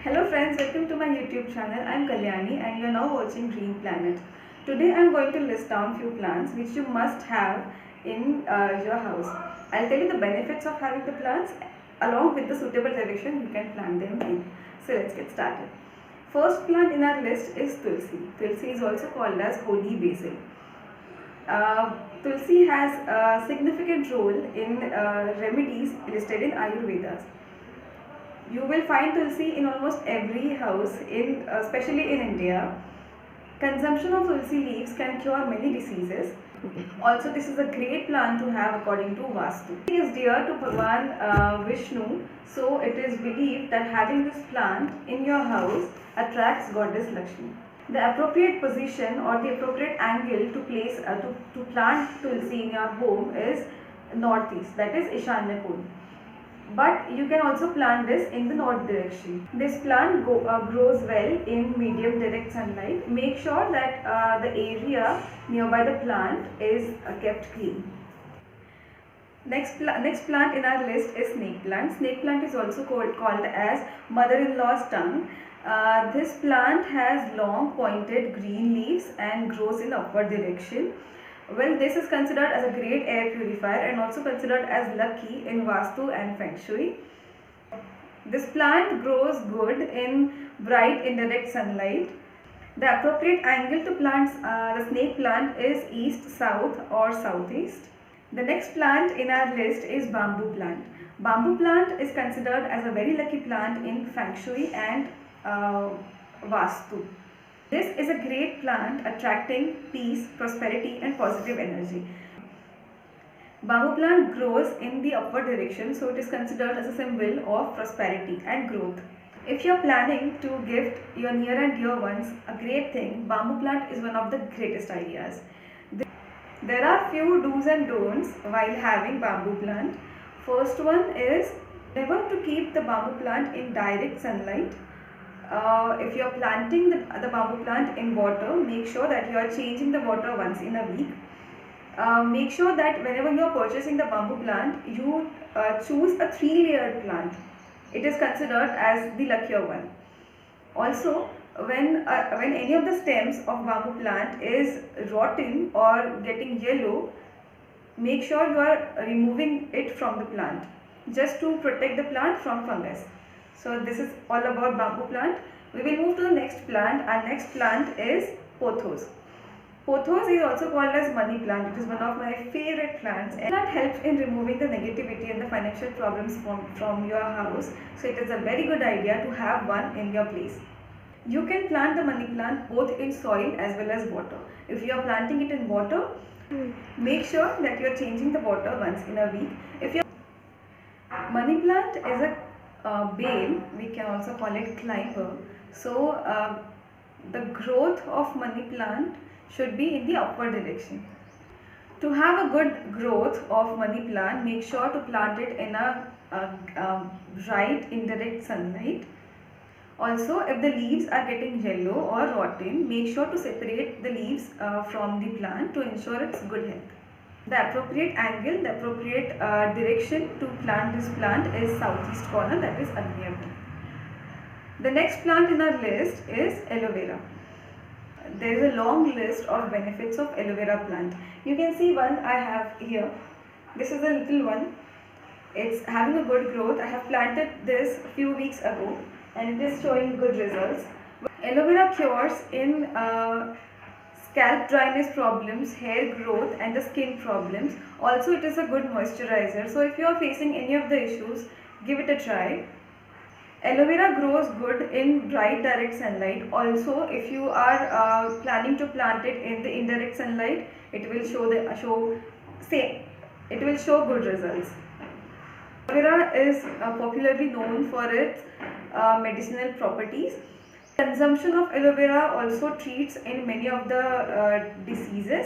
Hello friends, welcome to my YouTube channel. I am Kalyani and you are now watching Green Planet. Today I am going to list down few plants which you must have in your house. I'll tell you the benefits of having the plants along with the suitable direction you can plant them in. So let's get started. First plant in our list is Tulsi. Tulsi is also called as holy basil. Tulsi has a significant role in remedies listed in Ayurveda. You will find Tulsi in almost every house, especially in India. Consumption of Tulsi leaves can cure many diseases. Also, this is a great plant to have according to Vastu. It is dear to Bhagwan Vishnu, so it is believed that having this plant in your house attracts Goddess Lakshmi. The appropriate position or the appropriate angle to place to plant Tulsi in your home is northeast, that is Ishanya Kol. But you can also plant this in the north direction. This plant grows well in medium direct sunlight. Make sure that the area nearby the plant is kept clean. Next plant in our list is snake plant. Snake plant is also called as mother-in-law's tongue. This plant has long pointed green leaves and grows in upward direction. Well, this is considered as a great air purifier and also considered as lucky in Vastu and Feng Shui. This plant grows good in bright indirect sunlight. The appropriate angle to plant the snake plant is east, south or southeast. The next plant in our list is bamboo plant. Bamboo plant is considered as a very lucky plant in Feng Shui and Vastu. This is a great plant attracting peace, prosperity and positive energy. Bamboo plant grows in the upward direction, so it is considered as a symbol of prosperity and growth. If you are planning to gift your near and dear ones a great thing, bamboo plant is one of the greatest ideas. There are few do's and don'ts while having bamboo plant. First one is never to keep the bamboo plant in direct sunlight. If you are planting the bamboo plant in water, make sure that you are changing the water once in a week. Make sure that whenever you are purchasing the bamboo plant, you choose a 3-layered plant. It is considered as the luckier one. Also, when any of the stems of bamboo plant is rotten or getting yellow, make sure you are removing it from the plant just to protect the plant from fungus. So this is all about bamboo plant. We will move to the next plant. Our next plant is pothos. Pothos is also called as money plant. It is one of my favorite plants. And that helps in removing the negativity and the financial problems from your house. So it is a very good idea to have one in your place. You can plant the money plant both in soil as well as water. If you are planting it in water, make sure that you are changing the water once in a week. If your money plant is a bale, we can also call it climber. So the growth of money plant should be in the upward direction. To have a good growth of money plant, make sure to plant it in a bright indirect sunlight. Also, if the leaves are getting yellow or rotten, make sure to separate the leaves from the plant to ensure its good health. The appropriate angle, the appropriate direction to plant this plant is southeast corner, that is Agnya. The next plant in our list is aloe vera. There is a long list of benefits of aloe vera plant. You can see one I have here. This is a little one. It's having a good growth. I have planted this a few weeks ago and it is showing good results. Aloe vera cures in scalp dryness problems, hair growth and the skin problems. Also it is a good moisturizer. So if you are facing any of the issues, give it a try. Aloe vera grows good in bright direct sunlight. Also if you are planning to plant it in the indirect sunlight, it will show good results. Aloe vera is popularly known for its medicinal properties. Consumption of aloe vera also treats in many of the diseases.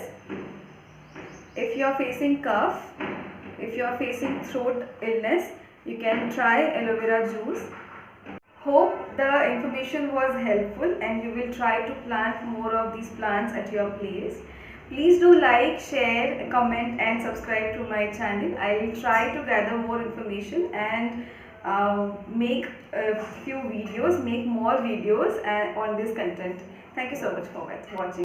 If you are facing cough, if you are facing throat illness, you can try aloe vera juice. Hope the information was helpful and you will try to plant more of these plants at your place. Please do like, share, comment and subscribe to my channel. I will try to gather more information and make a few videos, make more videos on this content. Thank you so much for watching.